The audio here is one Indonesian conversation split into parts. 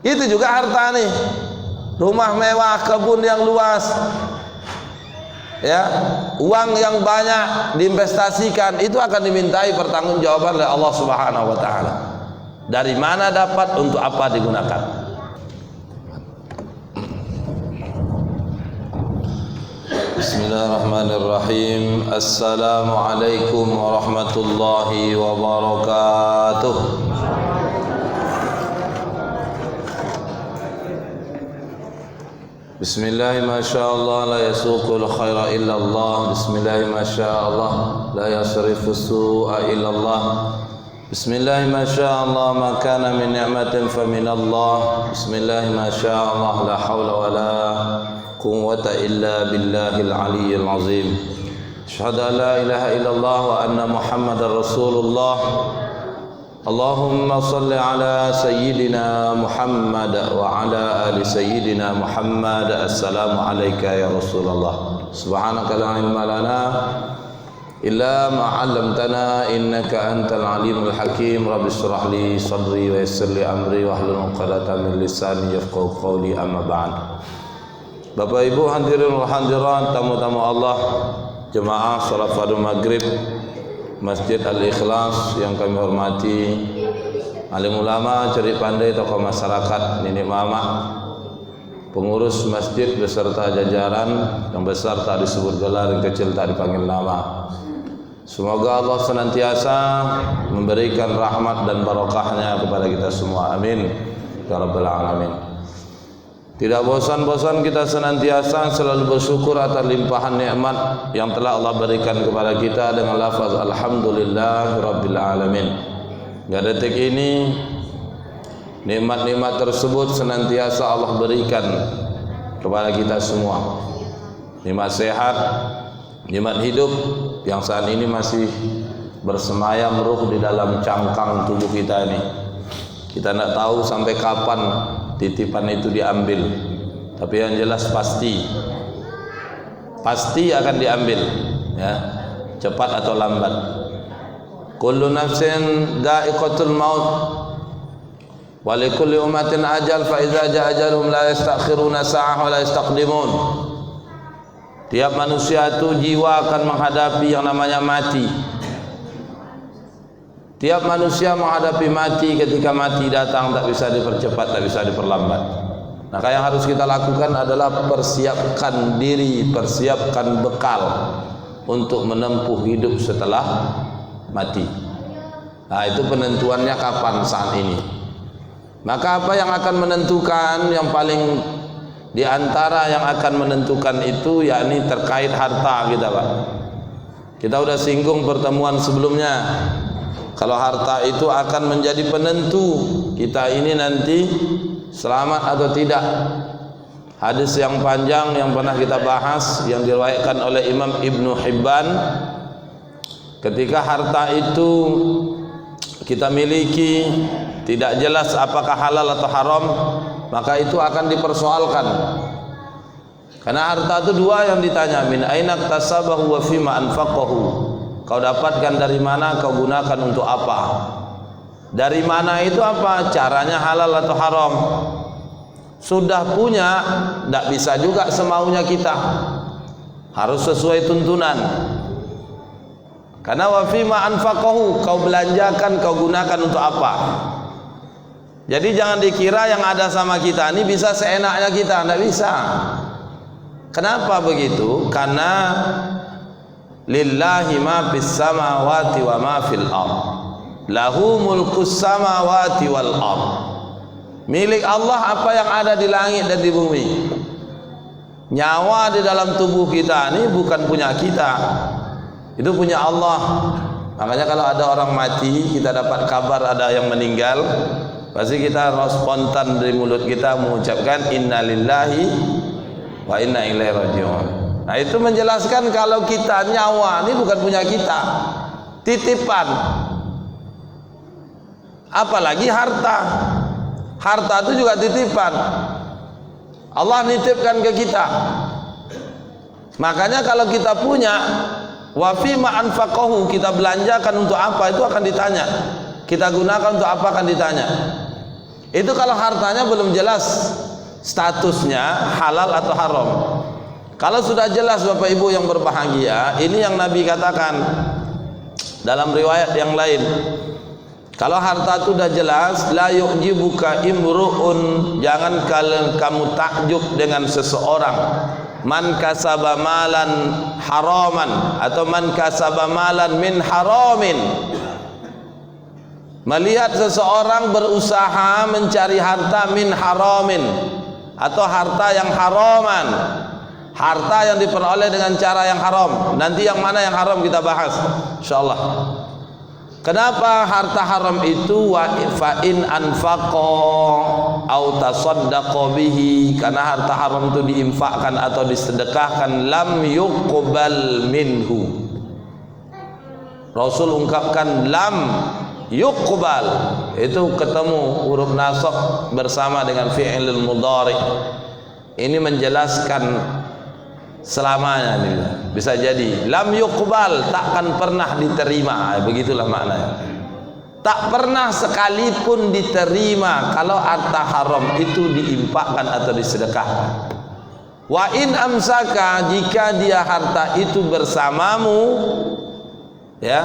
Itu juga harta nih, rumah mewah, kebun yang luas, ya, uang yang banyak diinvestasikan, itu akan dimintai pertanggungjawaban oleh Allah Subhanahu wa taala. Dari mana dapat, untuk apa digunakan? Bismillahirrahmanirrahim. Assalamualaikum warahmatullahi wabarakatuh. Bismillahi masyaallah la yasuqul khaira illallah. Bismillahi masyaallah la yasrifu su'a illallah. Bismillahi masyaallah ma kana min ni'matin fa min Allah. Bismillahi masyaallah la haula wa la quwwata illa billahil aliyyil azim. Asyhadu an la ilaha illallah wa anna Muhammadar Rasulullah. Allahumma salli ala sayyidina Muhammad wa ala ali sayyidina Muhammad. Assalamu alayka ya Rasulullah. Subhanaka la ilma lana illa ma 'allamtana innaka antal alimul hakim. Rabbi shrah li sadri wa yassir li amri wahlul 'uqdatam min lisani yafqahu qawli. Amma ba'd. Bapak Ibu hadirin wal hadirat, tamu-tamu Allah, jemaah salat fardu maghrib Masjid Al-Ikhlas yang kami hormati, alim ulama, cerdik pandai, tokoh masyarakat, nenek mama, pengurus masjid beserta jajaran, yang besar tak disebut gelar, yang kecil tak dipanggil nama. Semoga Allah senantiasa memberikan rahmat dan barokahnya kepada kita semua. Amin ya rabbal alamin. Tidak bosan-bosan kita senantiasa selalu bersyukur atas limpahan nikmat yang telah Allah berikan kepada kita dengan lafaz alhamdulillah rabbil alamin. Hingga detik ini nikmat-nikmat tersebut senantiasa Allah berikan kepada kita semua. Nikmat sehat, nikmat hidup yang saat ini masih bersemayam ruh di dalam cangkang tubuh kita ini. Kita tidak tahu sampai kapan titipan itu diambil, tapi yang jelas pasti akan diambil, ya, cepat atau lambat. Kullu nafsin dha'iqatul maut wa likulli ummatin ajal, fa idza jaa ajaluhum la yastakhiruna sa'ah wa la yastaqdimun. Tiap manusia itu jiwa akan menghadapi yang namanya mati. Tiap manusia menghadapi mati, ketika mati datang tak bisa dipercepat, tak bisa diperlambat. Maka yang harus kita lakukan adalah persiapkan diri, persiapkan bekal untuk menempuh hidup setelah mati. Nah, itu penentuannya kapan saat ini. Maka apa yang akan menentukan, yang paling di antara yang akan menentukan itu yakni terkait harta kita, Pak. Kita sudah singgung pertemuan sebelumnya. Kalau harta itu akan menjadi penentu kita ini nanti selamat atau tidak. Hadis yang panjang yang pernah kita bahas, yang diriwayatkan oleh Imam Ibnu Hibban, ketika harta itu kita miliki tidak jelas apakah halal atau haram, maka itu akan dipersoalkan. Karena harta itu dua yang ditanya, min aina iktasabahu wa fima anfaqahu. Kau dapatkan dari mana, kau gunakan untuk apa? Dari mana itu apa? Caranya halal atau haram. Sudah punya, tidak bisa juga semaunya kita. Harus sesuai tuntunan. Karena wa fima anfaqahu, kau belanjakan, kau gunakan untuk apa? Jadi jangan dikira yang ada sama kita ini bisa seenaknya kita, tidak bisa. Kenapa begitu? Karena lillahi ma fis samawati wa ma fil ard. Lahu mulkus samawati wal ard. Milik Allah apa yang ada di langit dan di bumi. Nyawa di dalam tubuh kita ini bukan punya kita. Itu punya Allah. Makanya kalau ada orang mati, kita dapat kabar ada yang meninggal, pasti kita spontan dari mulut kita mengucapkan innalillahi wa inna ilaihi raji'un. Nah, itu menjelaskan kalau kita nyawa ini bukan punya kita, titipan. Apalagi harta. Harta itu juga titipan. Allah nitipkan ke kita. Makanya kalau kita punya, wa fima anfaqahu, kita belanjakan untuk apa, itu akan ditanya. Kita gunakan untuk apa akan ditanya. Itu kalau hartanya belum jelas statusnya halal atau haram. Kalau sudah jelas Bapak Ibu yang berbahagia, ini yang Nabi katakan dalam riwayat yang lain. Kalau harta itu sudah jelas, la yu'jibuka imru'un, jangan kamu takjub dengan seseorang. Man kasaba malan haraman atau man kasaba malan min haramin. Melihat seseorang berusaha mencari harta min haramin atau harta yang haraman, harta yang diperoleh dengan cara yang haram. Nanti yang mana yang haram kita bahas insyaallah. Kenapa harta haram itu? Wa fa in anfaqa au tasaddaqa bihi, karena harta haram itu diinfakkan atau disedekahkan, lam yuqbal minhu. Rasul ungkapkan lam yuqbal, itu ketemu huruf nasab bersama dengan fi'il mudhari. Ini menjelaskan selamanya nih. Bisa jadi lam yuqbal, takkan pernah diterima, begitulah maknanya. Tak pernah sekalipun diterima kalau harta haram itu diinfakkan atau disedekahkan. Wa in amsaka, jika dia harta itu bersamamu, ya,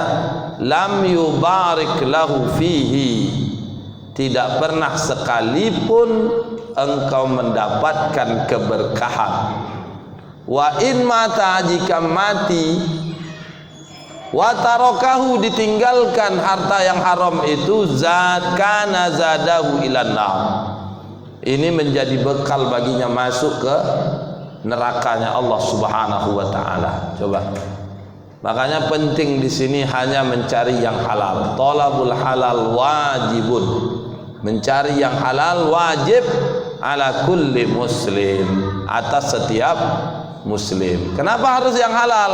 lam yubarik lahu fihi, tidak pernah sekalipun engkau mendapatkan keberkahan. Wa in mata, jika mati, wa tarokahu, ditinggalkan harta yang haram itu, zakana zadahu ilan nar, ini menjadi bekal baginya masuk ke nerakanya Allah Subhanahu wa taala. Coba. Makanya penting di sini hanya mencari yang halal. Thalabul halal wajibun. Mencari yang halal wajib ala kulli muslim, atas setiap muslim. Kenapa harus yang halal?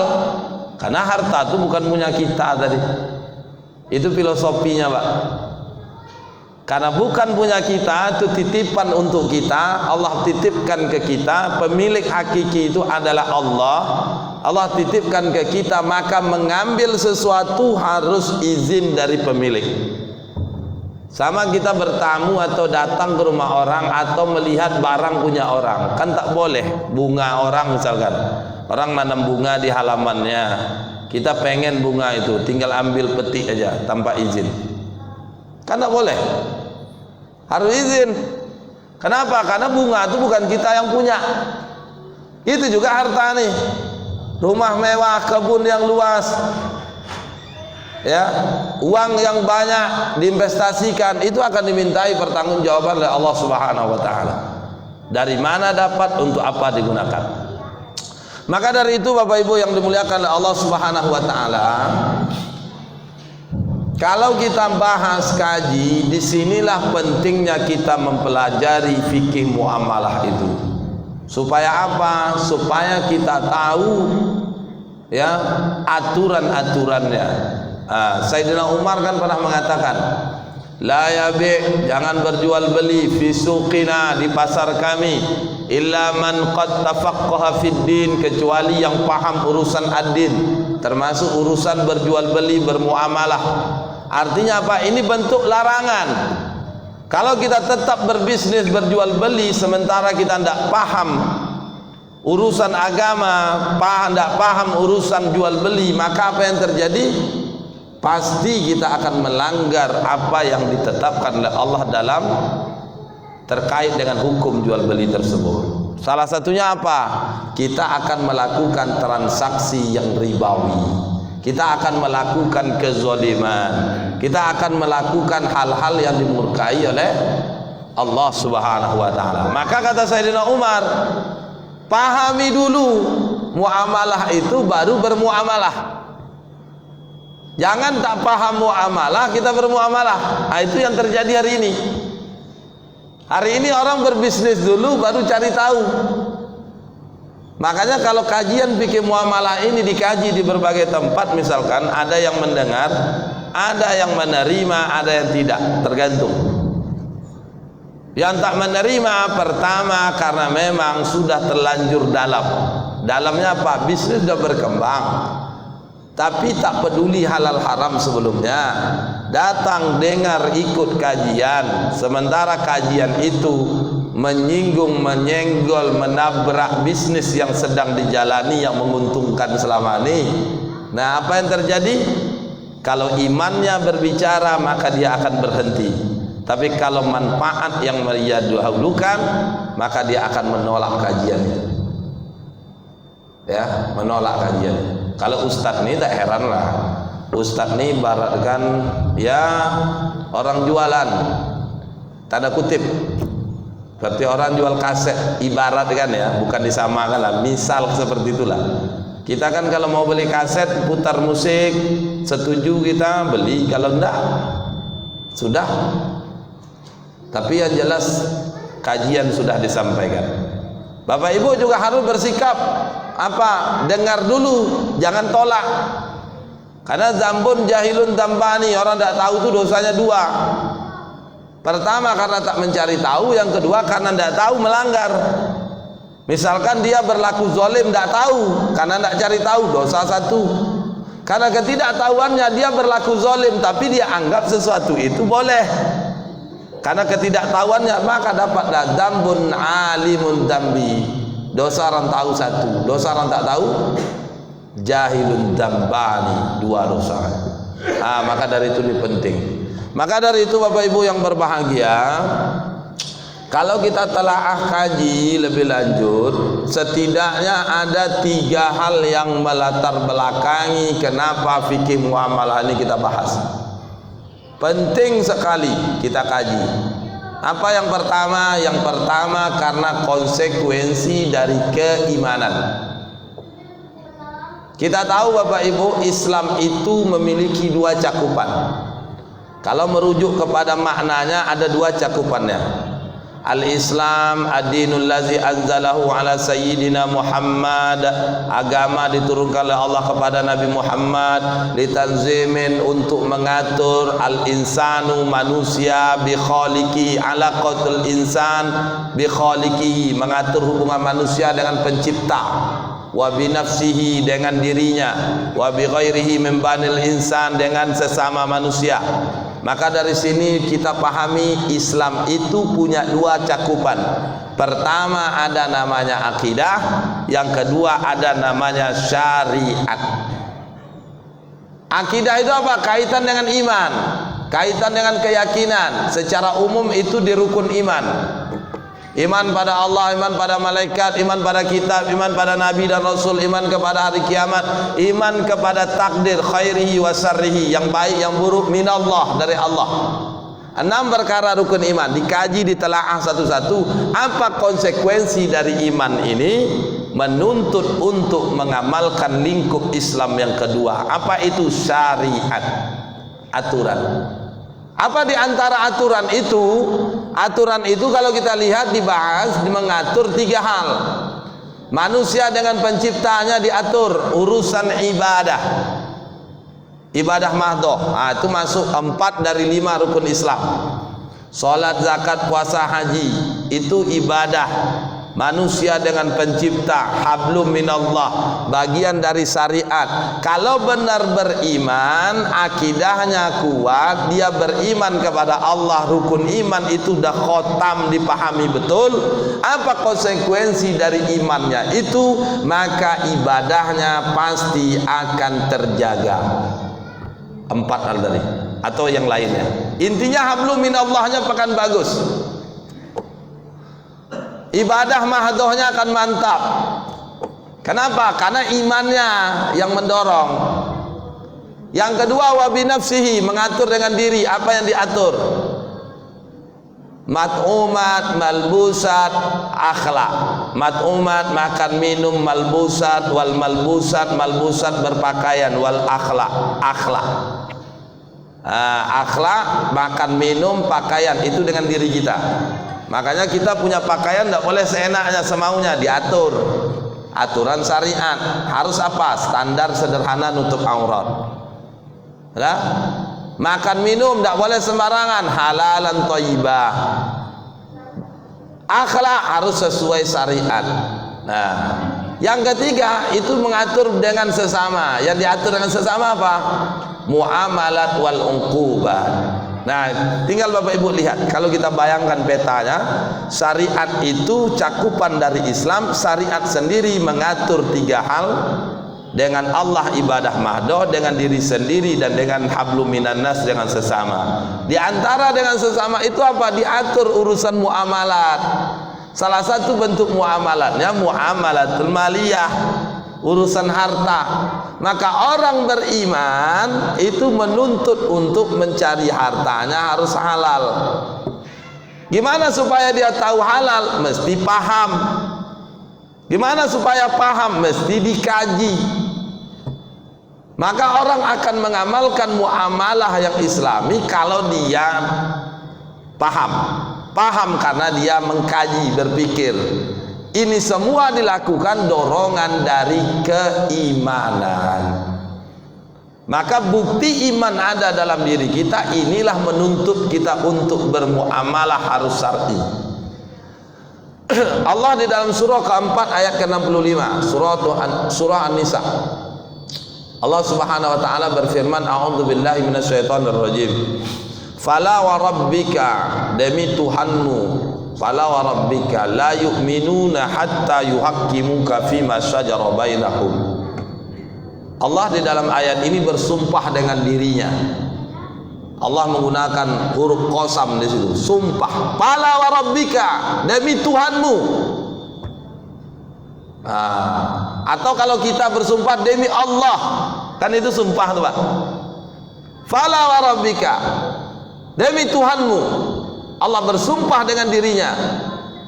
Karena harta itu bukan punya kita tadi. Itu filosofinya, Pak. Karena bukan punya kita, itu titipan untuk kita. Allah titipkan ke kita. Pemilik hakiki itu adalah Allah. Allah titipkan ke kita, maka mengambil sesuatu harus izin dari pemilik. Sama kita bertamu atau datang ke rumah orang atau melihat barang punya orang, kan tak boleh. Bunga orang misalkan, orang nanam bunga di halamannya, kita pengen bunga itu, tinggal ambil petik aja tanpa izin, kan tak boleh, harus izin. Kenapa? Karena bunga itu bukan kita yang punya. Itu juga harta nih, rumah mewah, kebun yang luas, ya, uang yang banyak diinvestasikan, itu akan dimintai pertanggungjawaban oleh Allah Subhanahu wa taala. Dari mana dapat, untuk apa digunakan. Maka dari itu Bapak Ibu yang dimuliakan oleh Allah Subhanahu wa taala, kalau kita bahas kaji, disinilah pentingnya kita mempelajari fikih muamalah itu. Supaya apa? Supaya kita tahu, ya, aturan-aturannya. Sayyidina Umar kan pernah mengatakan, la yabi', jangan berjual beli, fi suqina, di pasar kami, illa man qad tafaqqaha fid din, kecuali yang paham urusan ad-din, termasuk urusan berjual beli, bermuamalah. Artinya apa? Ini bentuk larangan. Kalau kita tetap berbisnis berjual beli sementara kita tidak paham urusan agama, tidak paham urusan jual beli, maka apa yang terjadi? Pasti kita akan melanggar apa yang ditetapkan oleh Allah dalam terkait dengan hukum jual beli tersebut. Salah satunya apa? Kita akan melakukan transaksi yang ribawi. Kita akan melakukan kezaliman. Kita akan melakukan hal-hal yang dimurkai oleh Allah Subhanahu wa taala. Maka kata Sayyidina Umar, pahami dulu muamalah itu baru bermuamalah. Jangan tak paham muamalah kita bermuamalah. Nah, itu yang terjadi hari ini. Hari ini orang berbisnis dulu baru cari tahu. Makanya kalau kajian fikih muamalah ini dikaji di berbagai tempat, misalkan ada yang mendengar, ada yang menerima, ada yang tidak, tergantung. Yang tak menerima pertama karena memang sudah terlanjur dalam. Dalamnya apa? Bisnis sudah berkembang, tapi tak peduli halal haram sebelumnya. datang dengar ikut kajian, sementara kajian itu menyinggung, menyenggol, menabrak bisnis yang sedang dijalani yang menguntungkan selama ini. Nah, apa yang terjadi? Kalau imannya berbicara maka dia akan berhenti. Tapi kalau manfaat yang dia dahulukan maka dia akan menolak kajian itu. Ya, menolak kajian. Kalau ustaz ini tak heran lah. Ustaz ini ibaratkan ya orang jualan, tanda kutip, seperti orang jual kaset, ibarat kan ya, bukan disamakan lah, misal seperti itulah. Kita kan kalau mau beli kaset putar musik, setuju kita beli, kalau enggak sudah. Tapi yang jelas kajian sudah disampaikan. Bapak Ibu juga harus bersikap apa? Dengar dulu, jangan tolak. Karena zambun jahilun tambani, orang tidak tahu itu dosanya dua. Pertama karena tak mencari tahu, yang kedua karena tidak tahu melanggar. Misalkan dia berlaku zalim tidak tahu, karena tidak cari tahu, dosa satu. Karena ketidaktahuannya dia berlaku zalim, tapi dia anggap sesuatu itu boleh. Karena ketidaktahuannya maka dapatlah zambun alimun dambi. Dosa orang tahu satu, dosa orang tak tahu jahilun dambani, dua dosa. Maka dari itu ini penting. Maka dari itu Bapak Ibu yang berbahagia, kalau kita telaah kaji lebih lanjut, setidaknya ada 3 hal yang melatar belakangi kenapa fikih muamalah ini kita bahas. Penting sekali kita kaji. Apa yang pertama? Yang pertama karena konsekuensi dari keimanan. Kita tahu Bapak Ibu, Islam itu memiliki 2 cakupan. Kalau merujuk kepada maknanya ada 2 cakupannya. Al-Islam ad-dinul ladzi anzalahu ala sayyidina Muhammad, agama diturunkan oleh Allah kepada Nabi Muhammad litanzimin, untuk mengatur al-insanu, manusia, bi khaliqi, alaqatul insan bi khaliqihi, mengatur hubungan manusia dengan pencipta, wa bi nafsihi, dengan dirinya, wa bi ghairihi min banil insan, dengan sesama manusia. Maka dari sini kita pahami Islam itu punya 2 cakupan. Pertama ada namanya akidah, yang kedua ada namanya syariat. Akidah itu apa? Kaitan dengan iman, kaitan dengan keyakinan. Secara umum itu di rukun iman. Iman pada Allah, iman pada malaikat, iman pada kitab, iman pada nabi dan rasul, iman kepada hari kiamat, iman kepada takdir khairihi wa syarrihi, yang baik yang buruk minallah, dari Allah. 6 perkara rukun iman dikaji, ditelaah satu-satu. Apa konsekuensi dari iman ini? Menuntut untuk mengamalkan lingkup Islam yang kedua. Apa itu? Syariat, aturan. Apa di antara aturan itu? Aturan itu kalau kita lihat dibahas mengatur 3 hal. Manusia dengan penciptanya diatur urusan ibadah. Ibadah mahdoh, itu masuk 4 dari 5 rukun Islam. Salat, zakat, puasa, haji, itu ibadah. Manusia dengan pencipta, hablum minallah, bagian dari syariat. Kalau benar beriman, akidahnya kuat, dia beriman kepada Allah, rukun iman itu dah khotam, dipahami betul. Apa konsekuensi dari imannya itu? Maka ibadahnya pasti akan terjaga. 4 hal tadi atau yang lainnya. Intinya hablum minallahnya akan bagus. Ibadah mahdohnya akan mantap. Kenapa? Karena imannya yang mendorong. Yang kedua, wa binafsihi, mengatur dengan diri. Apa yang diatur? Mat'umat, malbusat, akhlak. Mat'umat, makan minum, malbusat, wal malbusat, malbusat berpakaian, wal akhlak, akhlak. Akhlak, makan minum, pakaian, itu dengan diri kita. Makanya kita punya pakaian tidak boleh seenaknya, semaunya, diatur. Aturan syariat. Harus apa? Standar sederhana nutup aurat. Nah, makan minum tidak boleh sembarangan, halalan thayyibah. Akhlak harus sesuai syariat. Nah, yang ketiga itu mengatur dengan sesama. Yang diatur dengan sesama apa? muamalat wal uqubat. Nah, tinggal Bapak Ibu lihat, kalau kita bayangkan petanya, syariat itu cakupan dari Islam. Syariat sendiri mengatur 3 hal, dengan Allah ibadah mahdoh, dengan diri sendiri, dan dengan hablum minan nas, dengan sesama. Di antara dengan sesama itu apa? Diatur urusan muamalat. Salah satu bentuk muamalatnya muamalatul maliyah, urusan harta. Maka orang beriman itu menuntut untuk mencari hartanya harus halal. Gimana supaya dia tahu halal? Mesti paham. Gimana supaya paham? Mesti dikaji. Maka orang akan mengamalkan muamalah yang islami kalau dia paham. Paham karena dia mengkaji, berpikir. Ini semua dilakukan dorongan dari keimanan. Maka bukti iman ada dalam diri kita, inilah menuntut kita untuk bermuamalah harus syar'i. Allah di dalam surah keempat ayat ke-65, surah An-Nisa, Allah Subhanahu wa taala berfirman, a'udzubillahi minasyaitonir rajim. Fala wa rabbika, demi Tuhanmu, fala wa rabbika la yu'minuna hatta yuhaqqimuka fima syajara bainahum. Allah di dalam ayat ini bersumpah dengan dirinya. Allah menggunakan huruf qasam di situ, sumpah. Fala wa rabbika, demi Tuhanmu. Atau kalau kita bersumpah demi Allah, kan itu sumpah tuh Pak. Fala wa rabbika, demi Tuhanmu. Allah bersumpah dengan dirinya.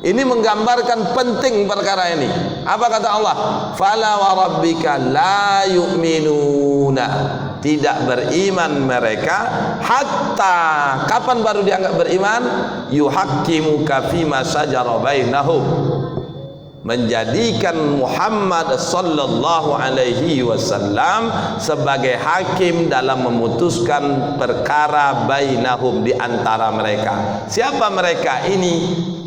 Ini menggambarkan penting perkara ini. Apa kata Allah? Fala wa rabbika la yu'minuna, tidak beriman mereka hatta, kapan baru dianggap beriman? Yuhaqqimuka fima syajara bainahum, menjadikan Muhammad sallallahu alaihi wasallam sebagai hakim dalam memutuskan perkara bainahum, di antara mereka. Siapa mereka ini?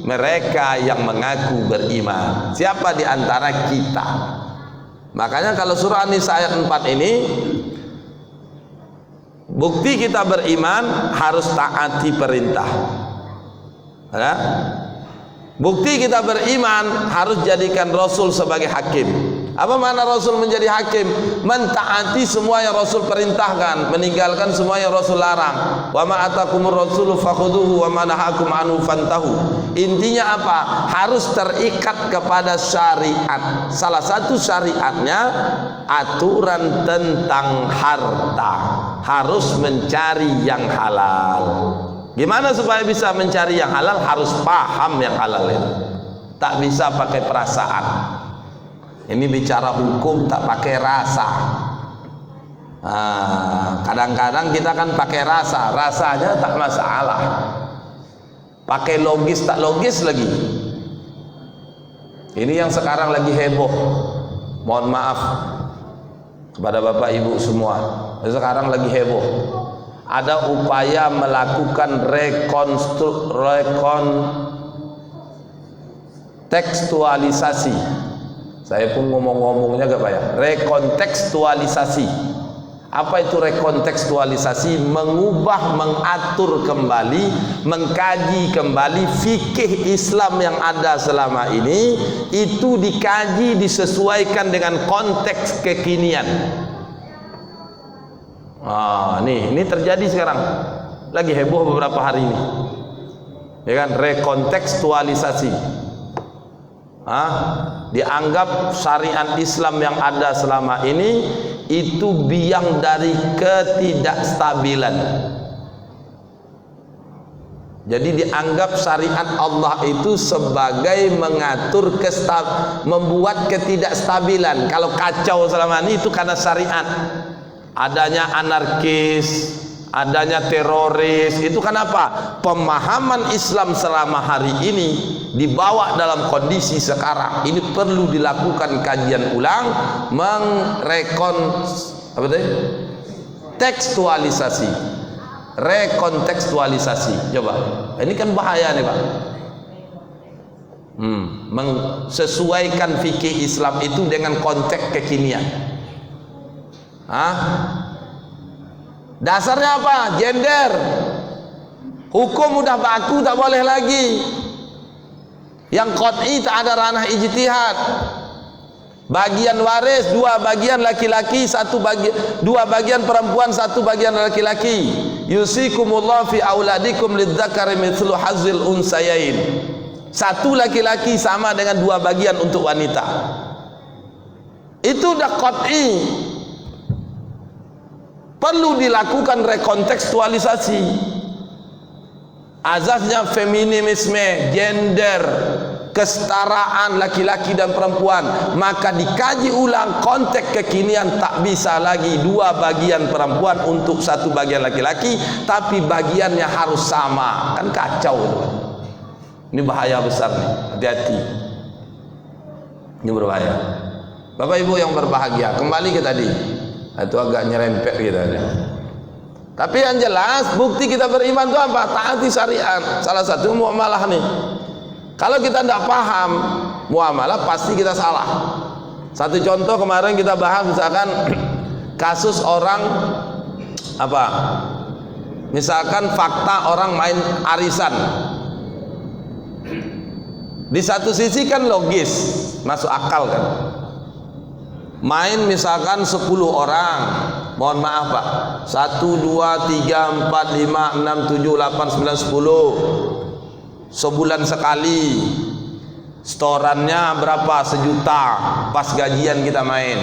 Mereka yang mengaku beriman. Siapa di antara kita? Makanya kalau surah An-Nisa ayat 4 ini, bukti kita beriman harus taati perintah. Ya? Bukti kita beriman harus jadikan Rasul sebagai hakim. Apa makna Rasul menjadi hakim? Mentaati semua yang Rasul perintahkan, meninggalkan semua yang Rasul larang. Wa ma atakumur rasulu fakhuduhu wa ma nahakum anhu fantahu. Intinya apa? Harus terikat kepada syariat. Salah satu syariatnya aturan tentang harta. Harus mencari yang halal. Gimana supaya bisa mencari yang halal? Harus paham yang halal itu. Tak bisa pakai perasaan. Ini bicara hukum tak pakai rasa. Kadang-kadang kita kan pakai rasa, rasanya tak masalah. Pakai logis tak logis lagi. Ini yang sekarang lagi heboh. Mohon maaf kepada Bapak Ibu semua. Sekarang lagi heboh. Ada upaya melakukan rekontekstualisasi. Saya pun ngomong-ngomongnya gak payah. Rekontekstualisasi. Apa itu rekontekstualisasi? Mengubah, mengatur kembali, mengkaji kembali fikih Islam yang ada selama ini. Itu dikaji, disesuaikan dengan konteks kekinian. Ini terjadi sekarang. Lagi heboh beberapa hari ini. Ya kan? Rekontekstualisasi. Dianggap syariat Islam yang ada selama ini itu biang dari ketidakstabilan. Jadi dianggap syariat Allah itu sebagai mengatur membuat ketidakstabilan. Kalau kacau selama ini itu karena syariat. Adanya anarkis, adanya teroris, itu kenapa? Pemahaman Islam selama hari ini dibawa dalam kondisi sekarang. Ini perlu dilakukan kajian ulang, tekstualisasi, rekontekstualisasi. Coba, ini kan bahaya nih Pak. Mensesuaikan fikih Islam itu dengan konteks kekinian. Dasarnya apa? Gender. Hukum udah baku, tak boleh lagi. Yang qat'i tak ada ranah ijtihad. Bagian waris 2 bagian laki-laki, 2 bagian perempuan, 1 bagian laki-laki. Yusikumullah fi auladikum lidzakari mithlu hazzil unsayain. 1 laki-laki sama dengan 2 bagian untuk wanita. Itu udah qat'i. Perlu dilakukan rekontekstualisasi. Azasnya feminisme, gender, kesetaraan laki-laki dan perempuan, maka dikaji ulang konteks kekinian. Tak bisa lagi 2 bagian perempuan untuk 1 bagian laki-laki, tapi bagiannya harus sama. Kan kacau itu. Ini bahaya besar nih, hati-hati. Ini berbahaya. Bapak Ibu yang berbahagia, kembali ke tadi. Itu agak nyerempet kita nih. Tapi yang jelas bukti kita beriman itu apa? Taati syariat. Salah satu muamalah nih. Kalau kita tidak paham muamalah, pasti kita salah. Satu contoh kemarin kita bahas, misalkan kasus orang apa? Misalkan fakta orang main arisan. Di satu sisi kan logis, masuk akal kan. Main misalkan 10 orang, mohon maaf Pak, 1, 2, 3, 4, 5, 6, 7, 8, 9, 10 sebulan sekali. Setorannya berapa? 1 juta. Pas gajian kita main,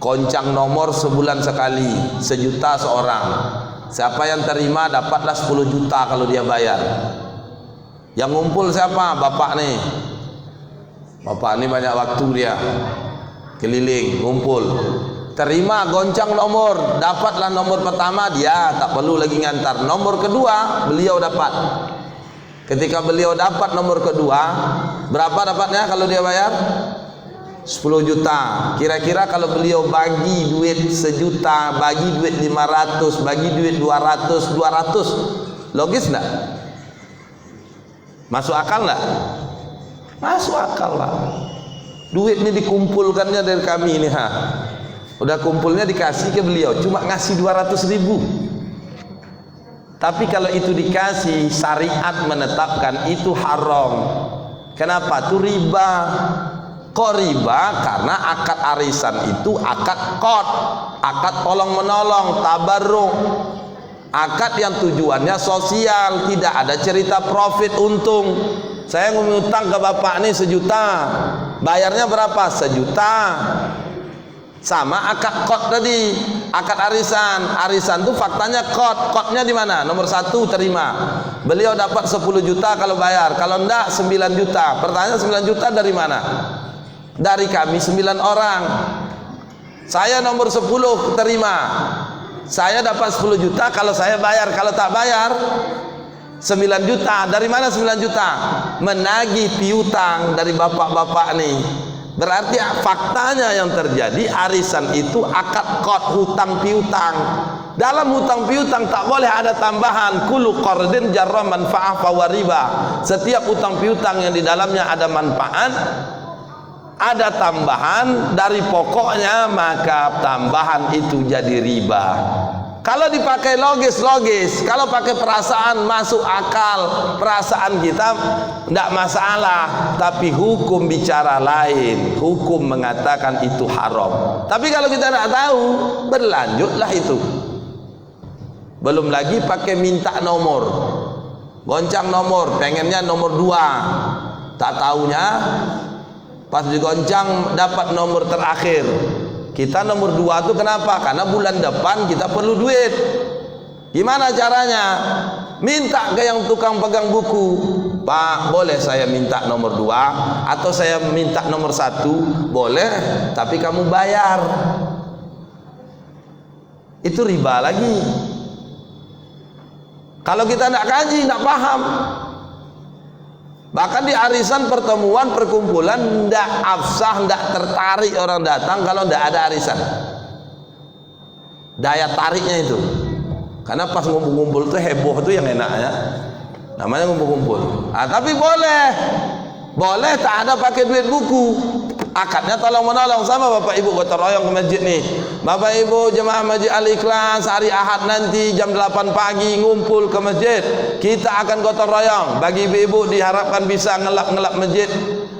koncang nomor sebulan sekali, 1 juta seorang. Siapa yang terima dapatlah 10 juta kalau dia bayar. Yang ngumpul siapa? Bapak nih. Bapak nih banyak waktu dia keliling, ngumpul, terima goncang nomor, dapatlah nomor pertama dia, tak perlu lagi ngantar. Nomor kedua beliau dapat. Ketika beliau dapat nomor kedua, berapa dapatnya kalau dia bayar? 10 juta. Kira-kira kalau beliau bagi duit 1 juta, bagi duit 500, bagi duit 200, logis enggak? Masuk akal enggak? Masuk akal lah. Duit ini dikumpulkannya dari kami ini, udah kumpulnya dikasih ke beliau, cuma ngasih 200.000. Tapi kalau itu dikasih, syariat menetapkan itu haram. Kenapa? Itu riba. Kok riba? Karena akad arisan itu akad qad, akad tolong menolong, tabarruk, akad yang tujuannya sosial, tidak ada cerita profit untung. Saya ngutang ke bapak nih 1 juta, bayarnya berapa? 1 juta. Sama akad qad tadi, akad arisan. Arisan itu faktanya qad. Qadnya di mana? Nomor 1 terima. Beliau dapat 10 juta kalau bayar. Kalau enggak 9 juta. Pertanyaan 9 juta dari mana? Dari kami 9 orang. Saya nomor 10 terima. Saya dapat 10 juta kalau saya bayar. Kalau tak bayar 9 juta. Dari mana 9 juta? Menagih piutang dari bapak-bapak nih. Berarti faktanya yang terjadi, arisan itu akad qad, hutang piutang. Dalam hutang piutang tak boleh ada tambahan. Kullu qardin jarra manfa'ah fa riba. Setiap hutang piutang yang di dalamnya ada manfaat, ada tambahan dari pokoknya, maka tambahan itu jadi riba. Kalau dipakai logis, kalau pakai perasaan masuk akal, perasaan kita tidak masalah, tapi hukum bicara lain. Hukum mengatakan itu haram. Tapi kalau kita tidak tahu, berlanjutlah itu. Belum lagi pakai minta nomor, goncang nomor, pengennya nomor 2, tak tahunya pas digoncang dapat nomor terakhir. Kita nomor 2 itu kenapa? Karena bulan depan kita perlu duit. Gimana caranya? Minta ke yang tukang pegang buku, Pak, boleh saya minta nomor 2 atau saya minta nomor 1? Boleh, tapi kamu bayar. Itu riba lagi. Kalau kita tidak kaji, tidak paham. Bahkan di arisan, pertemuan, perkumpulan, tidak afsah, tidak tertarik orang datang kalau tidak ada arisan. Daya tariknya itu. Karena pas ngumpul-ngumpul itu heboh itu yang enaknya. Namanya ngumpul-ngumpul. Tapi boleh tak ada pakai duit buku. Akadnya tolong menolong sama bapak ibu gotong royong ke masjid nih. Bapak ibu jemaah Masjid Al-Ikhlas hari Ahad nanti jam 8 pagi ngumpul ke masjid. Kita akan gotong royong. Bagi ibu-ibu diharapkan bisa ngelap-ngelap masjid,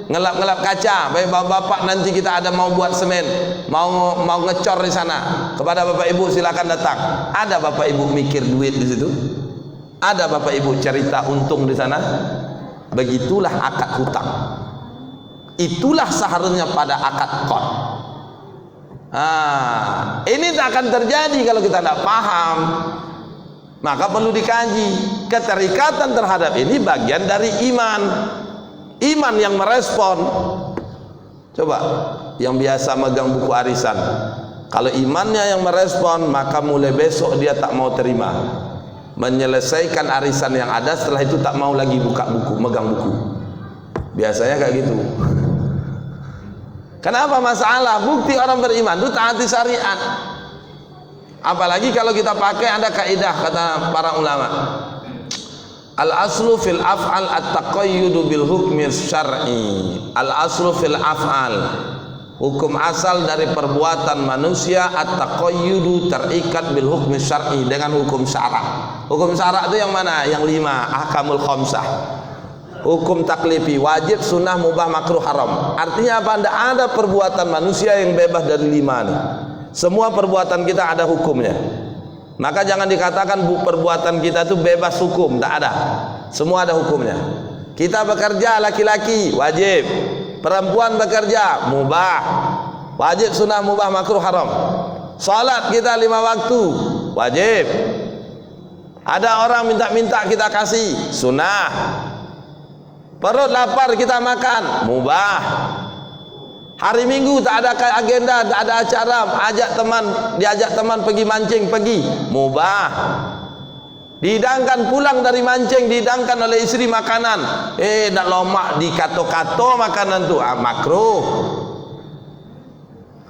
ngelap-ngelap kaca. Baik bapak-bapak nanti kita ada mau buat semen, mau ngecor di sana. Kepada bapak ibu silakan datang. Ada bapak ibu mikir duit di situ? Ada bapak ibu cerita untung di sana? Begitulah akad hutang. Itulah seharusnya pada akad qad. Ini tak akan terjadi kalau kita tidak paham. Maka perlu dikaji. Keterikatan terhadap ini bagian dari iman. Iman yang merespon. Coba yang biasa megang buku arisan, kalau imannya yang merespon, maka mulai besok dia tak mau terima. Menyelesaikan arisan yang ada, setelah itu tak mau lagi buka buku, megang buku. Biasanya kayak gitu. Kenapa masalah? Bukti orang beriman itu taati syariat. Apalagi kalau kita pakai ada kaidah kata para ulama. Al aslu fil af'al at-taqayyudu bil hukmi syar'i. Al aslu fil af'al. Hukum asal dari perbuatan manusia at-taqayyudu terikat bil hukmi syar'i dengan hukum syarak. Hukum syarak itu yang mana? Yang 5, ahkamul khamsah. Hukum taklifi, wajib, sunnah, mubah, makruh, haram. Artinya apa? Tidak ada perbuatan manusia yang bebas dari 5 nih. Semua perbuatan kita ada hukumnya. Maka jangan dikatakan perbuatan kita itu bebas hukum. Tidak ada. Semua ada hukumnya. Kita bekerja laki-laki wajib, perempuan bekerja mubah, wajib, sunnah, mubah, makruh, haram. Salat kita 5 waktu wajib. Ada orang minta-minta kita kasih, sunnah. Perut lapar kita makan, mubah. Hari Minggu tak ada agenda, tak ada acara, diajak teman pergi mancing, pergi, mubah. Dihidangkan pulang dari mancing, dihidangkan oleh istri makanan, nak lomak dikato-kato makanan tu, makruh.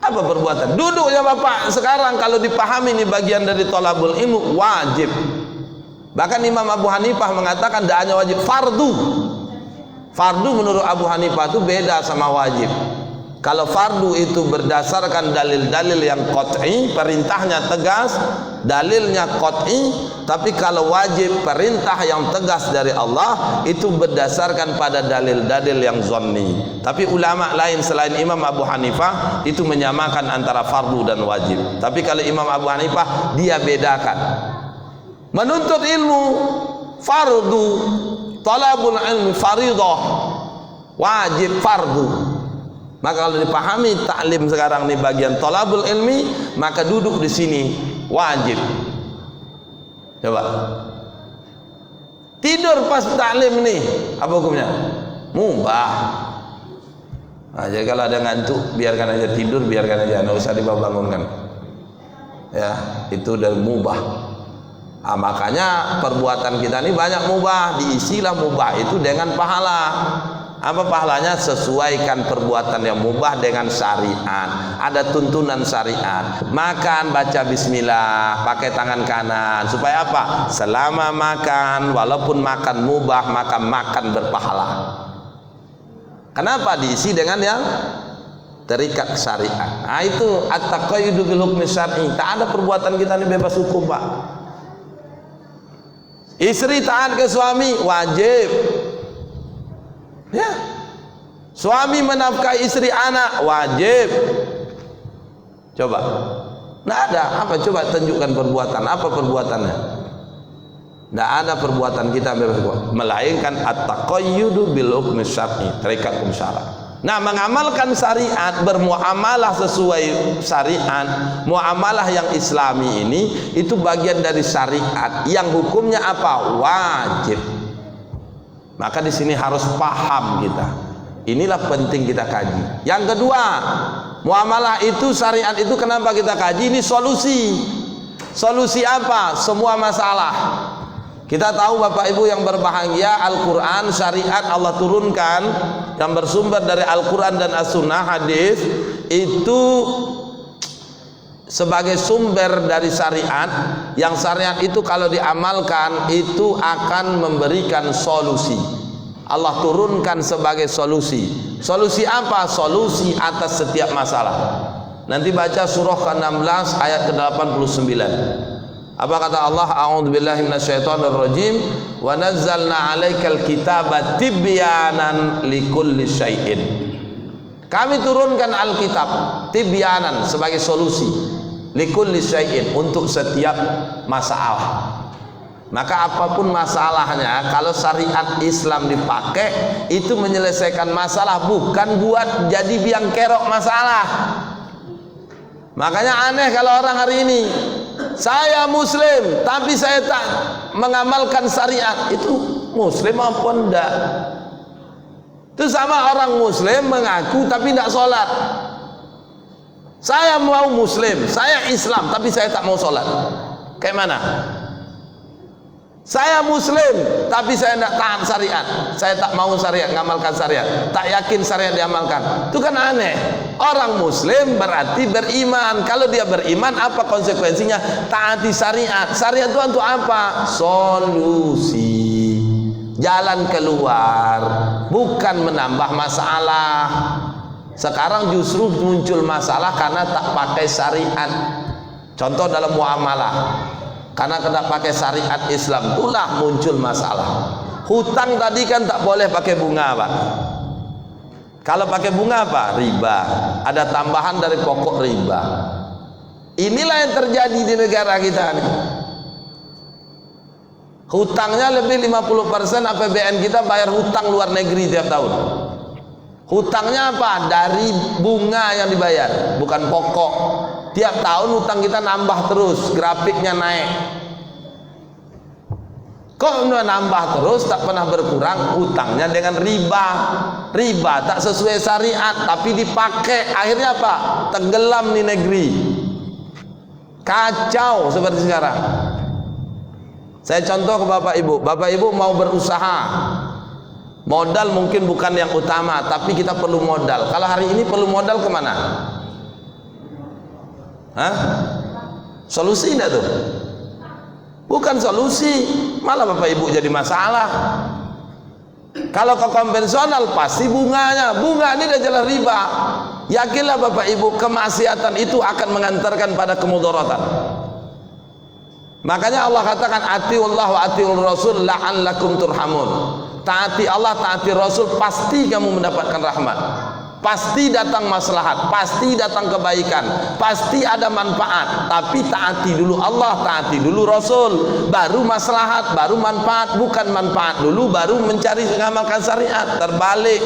Apa perbuatan? Duduknya bapak sekarang kalau dipahami ini bagian dari thalabul ilmu, wajib. Bahkan Imam Abu Hanifah mengatakan tidak hanya wajib, fardu. Fardu menurut Abu Hanifah itu beda sama wajib. Kalau fardu itu berdasarkan dalil-dalil yang qat'i, perintahnya tegas, dalilnya qat'i. Tapi kalau wajib, perintah yang tegas dari Allah itu berdasarkan pada dalil-dalil yang zonni. Tapi ulama lain selain Imam Abu Hanifah itu menyamakan antara fardu dan wajib. Tapi kalau Imam Abu Hanifah dia bedakan. Menuntut ilmu fardu, talabul ilmi faridah, wajib fardu. Maka kalau dipahami taklim sekarang ini bagian talabul ilmi, maka duduk di sini wajib. Coba tidur pas taklim nih, apa hukumnya? Mubah. Nah, jadi kalau ada ngantuk biarkan aja tidur, biarkan aja, nggak usah dibangunkan. Ya, itu udah mubah. Makanya perbuatan kita ini banyak mubah, diisilah mubah itu dengan pahala. Apa pahalanya? Sesuaikan perbuatan yang mubah dengan syariat. Ada tuntunan syariat. Makan baca bismillah, pakai tangan kanan. Supaya apa? Selama makan, walaupun makan mubah, maka makan berpahala. Kenapa? Diisi dengan yang terikat syariat. Itu at-taqayyudu bil hukmi syar'i. Tak ada perbuatan kita ini bebas hukum, Pak. Istri taat ke suami wajib. Ya. Suami menafkahi istri anak wajib. Coba. Nggak ada. Apa? Coba tunjukkan perbuatan. Apa perbuatannya? Nggak ada perbuatan kita bebas hukum, melainkan at-taqayyudu bil hukmi syar'i, terikat hukum syara'. Nah, mengamalkan syariat, bermuamalah sesuai syariat, muamalah yang islami ini itu bagian dari syariat yang hukumnya apa? Wajib. Maka di sini harus paham kita. Inilah penting kita kaji. Yang kedua, muamalah itu, syariat itu kenapa kita kaji? Ini solusi. Solusi apa? Semua masalah. Kita tahu Bapak Ibu yang berbahagia, Al-Quran, syariat Allah turunkan yang bersumber dari Al-Quran dan As-Sunnah, hadis itu sebagai sumber dari syariat, yang syariat itu kalau diamalkan itu akan memberikan solusi. Allah turunkan sebagai solusi. Solusi apa? Solusi atas setiap masalah. Nanti baca surah ke-16 ayat ke-89. Apa kata Allah? A'udzubillahi minasyaitonirrajim. Wa nazzalna 'alaikal kitaba tibyanan likulli syai'in. Kami turunkan Alkitab tibyanan sebagai solusi likulli syai'in, untuk setiap masalah. Maka apapun masalahnya, kalau syariat Islam dipakai, itu menyelesaikan masalah, bukan buat jadi biang kerok masalah. Makanya aneh kalau orang hari ini, saya muslim tapi saya tak mengamalkan syariat. Itu muslim apa enggak? Itu sama orang muslim mengaku tapi tidak sholat. Saya mau muslim, saya Islam tapi saya tak mau sholat. Kayak mana? Saya muslim tapi saya tidak taat syariat, saya tak mau syariat, ngamalkan syariat, tak yakin syariat diamalkan. Itu kan aneh. Orang muslim berarti beriman. Kalau dia beriman, apa konsekuensinya? Taati syariat. Syariat itu untuk apa? Solusi, jalan keluar, bukan menambah masalah. Sekarang justru muncul masalah karena tak pakai syariat. Contoh dalam muamalah, karena tidak pakai syariat Islam, itulah muncul masalah. Hutang tadi kan tak boleh pakai bunga, Pak. Kalau pakai bunga apa? Riba. Ada tambahan dari pokok riba. Inilah yang terjadi di negara kita nih. Hutangnya lebih 50% APBN kita bayar hutang luar negeri tiap tahun. Hutangnya apa? Dari bunga yang dibayar, bukan pokok. Tiap tahun hutang kita nambah terus, grafiknya naik. Kok nambah terus, tak pernah berkurang? Hutangnya dengan riba. Riba tak sesuai syariat, tapi dipakai. Akhirnya apa? Tenggelam di negeri. Kacau seperti sekarang. Saya contoh ke Bapak Ibu. Bapak Ibu mau berusaha, modal mungkin bukan yang utama, tapi kita perlu modal. Kalau hari ini perlu modal kemana? Hah? Solusi enggak tuh? Bukan solusi, malah Bapak Ibu jadi masalah. Kalau ke konvensional pasti bunganya, bunga ini udah jelas riba. Yakinlah Bapak Ibu, kemaksiatan itu akan mengantarkan pada kemudaratan. Makanya Allah katakan atiullah wa atiur rasul la'allakum turhamun. Taati Allah, taati Rasul, pasti kamu mendapatkan rahmat. Pasti datang maslahat, pasti datang kebaikan, pasti ada manfaat. Tapi taati dulu Allah, taati dulu Rasul, baru maslahat, baru manfaat. Bukan manfaat dulu baru mencari mengamalkan syariat. Terbalik.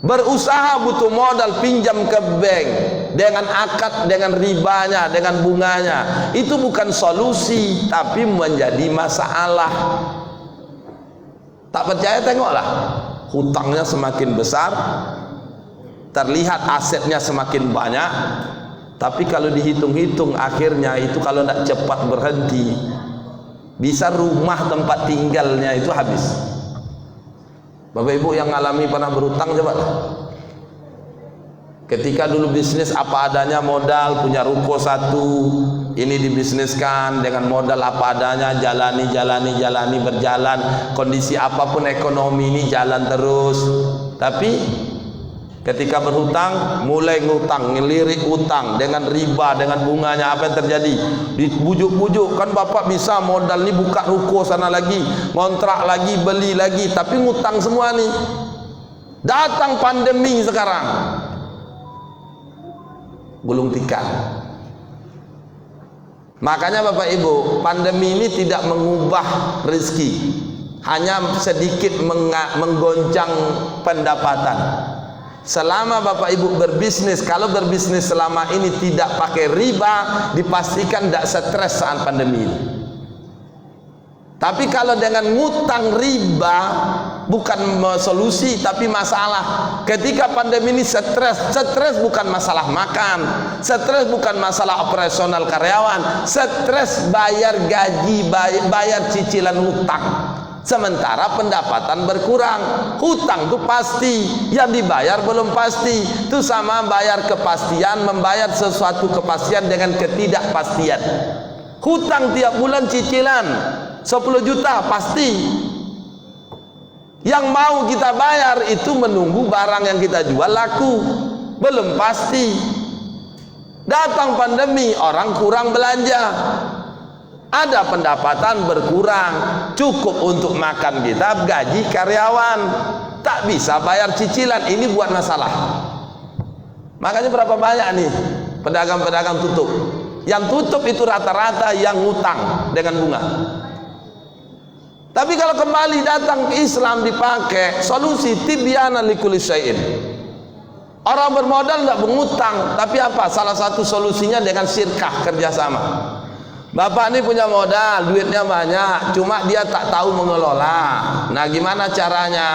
Berusaha butuh modal, pinjam ke bank dengan akad, dengan ribanya, dengan bunganya. Itu bukan solusi, tapi menjadi masalah. Tak percaya, tengoklah. Hutangnya semakin besar, terlihat asetnya semakin banyak, tapi kalau dihitung-hitung akhirnya itu kalau tidak cepat berhenti, bisa rumah tempat tinggalnya itu habis. Bapak Ibu yang ngalami pernah berhutang, coba. Ketika dulu bisnis apa adanya, modal, punya ruko satu, ini dibisniskan dengan modal apa adanya, jalani, berjalan, kondisi apapun ekonomi ini jalan terus. Tapi ketika berhutang, mulai ngutang, ngelirik utang dengan riba, dengan bunganya, apa yang terjadi? Dibujuk-bujuk, kan Bapak bisa modal ini buka ruko sana lagi, ngontrak lagi, beli lagi, tapi ngutang semua nih. Datang pandemi sekarang, gulung tikar. Makanya Bapak Ibu, pandemi ini tidak mengubah rezeki, hanya sedikit menggoncang pendapatan. Selama Bapak Ibu berbisnis, kalau berbisnis selama ini tidak pakai riba, dipastikan tidak stres saat pandemi ini. Tapi kalau dengan ngutang riba, bukan solusi tapi masalah. Ketika pandemi ini stres bukan masalah makan, stres bukan masalah operasional karyawan, stres bayar gaji, bayar cicilan hutang. Sementara pendapatan berkurang. Hutang itu pasti, yang dibayar belum pasti. Itu sama bayar kepastian, membayar sesuatu kepastian dengan ketidakpastian. Hutang tiap bulan cicilan 10 juta pasti, Yang mau kita bayar itu menunggu barang yang kita jual laku, belum pasti. Datang pandemi, orang kurang belanja, ada pendapatan berkurang, cukup untuk makan kita, gaji karyawan, tak bisa bayar cicilan. Ini buat masalah. Makanya berapa banyak nih pedagang-pedagang tutup. Yang tutup itu rata-rata yang ngutang dengan bunga. Tapi kalau kembali datang ke Islam, dipakai solusi tibyana likulli syai'in. Orang bermodal nggak mengutang, tapi apa? Salah satu solusinya dengan syirkah, kerjasama. Bapak ini punya modal, duitnya banyak, cuma dia tak tahu mengelola. Nah, gimana caranya?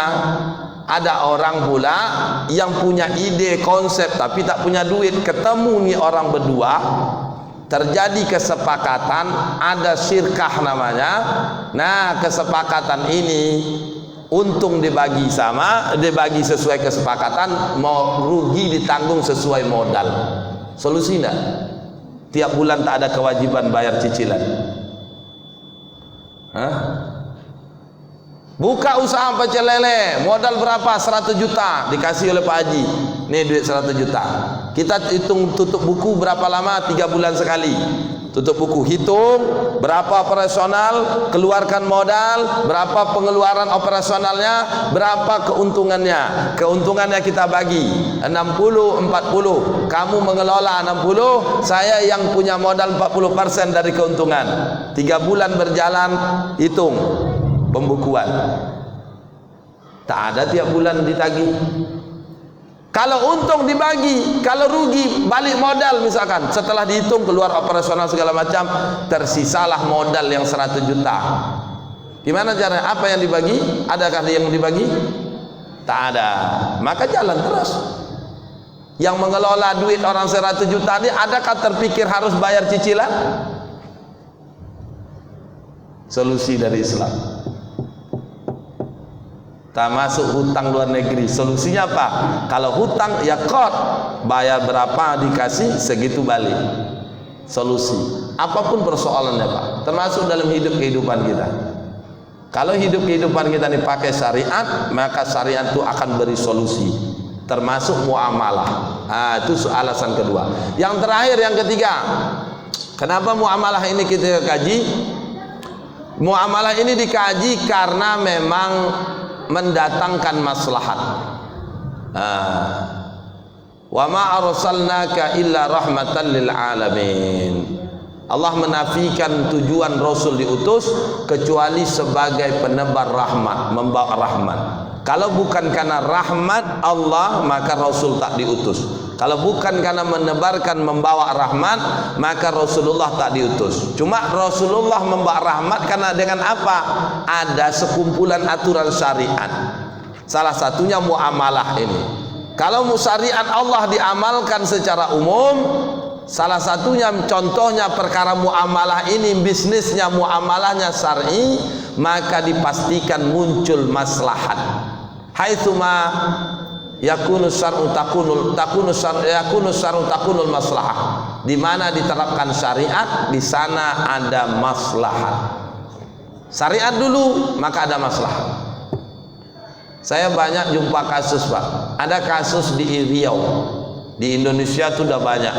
Ada orang pula yang punya ide, konsep, tapi tak punya duit. Ketemu nih orang berdua, terjadi kesepakatan, ada syirkah namanya. Nah, kesepakatan ini untung dibagi sama, dibagi sesuai kesepakatan, mau rugi ditanggung sesuai modal. Solusi enggak? Tiap bulan tak ada kewajiban bayar cicilan. Hah? Buka usaha pecel lele, modal berapa? 100 juta dikasih oleh Pak Haji. Nih duit 100 juta. Kita hitung tutup buku berapa lama? 3 bulan sekali. Tutup buku, hitung berapa operasional, keluarkan modal, berapa pengeluaran operasionalnya, berapa keuntungannya. Keuntungannya kita bagi 60-40. Kamu mengelola 60, saya yang punya modal 40% dari keuntungan. 3 bulan berjalan, hitung pembukuan. Tak ada tiap bulan ditagih. Kalau untung dibagi, kalau rugi balik modal misalkan. Setelah dihitung keluar operasional segala macam, tersisalah modal yang 100 juta. Gimana caranya? Apa yang dibagi? Adakah yang dibagi? Tak ada. Maka jalan terus. Yang mengelola duit orang 100 juta ini, adakah terpikir harus bayar cicilan? Solusi dari Islam. Tak masuk hutang luar negeri. Solusinya apa? Kalau hutang ya qad, bayar berapa dikasih segitu balik. Solusi. Apapun persoalannya Pak, termasuk dalam kehidupan kita. Kalau kehidupan kita dipakai syariat, maka syariat itu akan beri solusi. Termasuk muamalah. Nah, itu alasan kedua. Yang terakhir, yang ketiga, kenapa muamalah ini kita kaji? Muamalah ini dikaji karena memang mendatangkan maslahat. Wa ma arsalnaka illa rahmatan lil alamin. Allah menafikan tujuan Rasul diutus kecuali sebagai penebar rahmat, membawa rahmat. Kalau bukan karena rahmat Allah, maka Rasul tak diutus. Kalau bukan karena menebarkan, membawa rahmat, maka Rasulullah tak diutus. Cuma Rasulullah membawa rahmat karena dengan apa? Ada sekumpulan aturan syariat. Salah satunya muamalah ini. Kalau syariat Allah diamalkan secara umum, salah satunya contohnya perkara muamalah ini, bisnisnya muamalahnya syar'i, maka dipastikan muncul maslahat. Haitsuma yakunu syar'u takunul maslahah. Di mana diterapkan syariat, di sana ada maslahat. Syariat dulu, maka ada maslahat. Saya banyak jumpa kasus Pak. Ada kasus di Riau. Di Indonesia itu sudah banyak.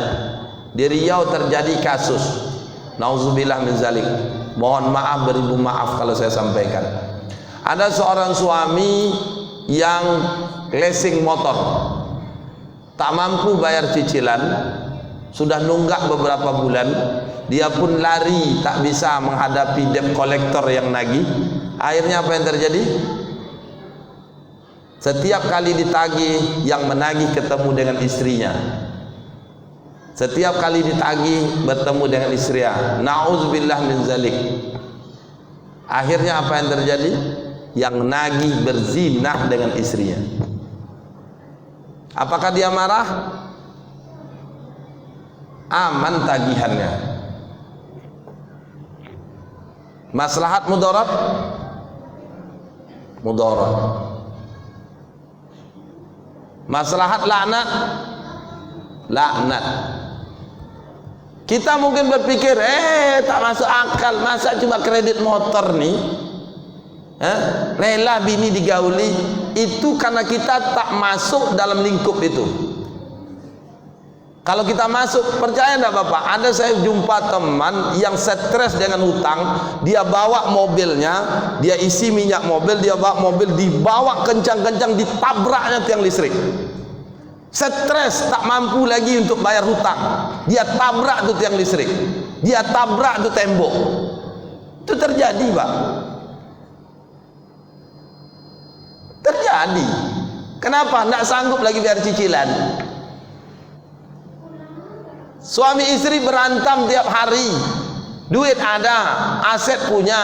Di Riau terjadi kasus. Nauzubillah min zalik. Mohon maaf beribu maaf kalau saya sampaikan. Ada seorang suami yang leasing motor, tak mampu bayar cicilan, sudah nunggak beberapa bulan, dia pun lari, tak bisa menghadapi debt collector yang nagih. Akhirnya apa yang terjadi? Setiap kali ditagih, yang menagih ketemu dengan istrinya. Setiap kali ditagih bertemu dengan istrinya. Nauzubillah min zalik. Akhirnya apa yang terjadi? Yang nagih berzinah dengan istrinya. Apakah dia marah? Aman tagihannya. Maslahat mudarat? Mudarat. Maslahat laknat? Laknat. Kita mungkin berpikir, tak masuk akal, masa cuma kredit motor nih Rela bini digauli, itu karena kita tak masuk dalam lingkup itu. Kalau kita masuk, percaya enggak Bapak? Ada saya jumpa teman yang stres dengan hutang, dia bawa mobilnya, dia isi minyak mobil, dia bawa mobil, dibawa kencang-kencang, ditabraknya tiang listrik. Stres, tak mampu lagi untuk bayar hutang, dia tabrak tuh tiang listrik, dia tabrak tuh tembok. Itu terjadi Pak, terjadi. Kenapa? Nggak sanggup lagi bayar cicilan. Suami istri berantem tiap hari, duit ada, aset punya,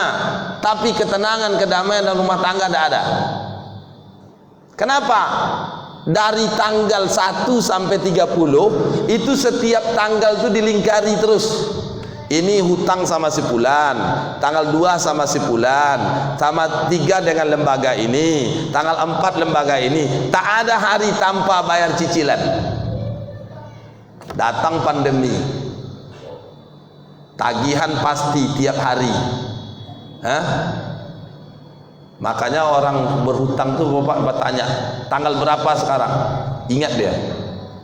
tapi ketenangan, kedamaian dalam rumah tangga tidak ada. Kenapa? Dari tanggal 1 sampai 30 itu setiap tanggal itu dilingkari terus. Ini hutang sama si fulan, tanggal 2 sama si fulan, sama 3 dengan lembaga ini, tanggal 4 lembaga ini. Tak ada hari tanpa bayar cicilan. Datang pandemi, tagihan pasti tiap hari. Makanya orang berhutang tuh Bapak bertanya, tanggal berapa sekarang? Ingat dia,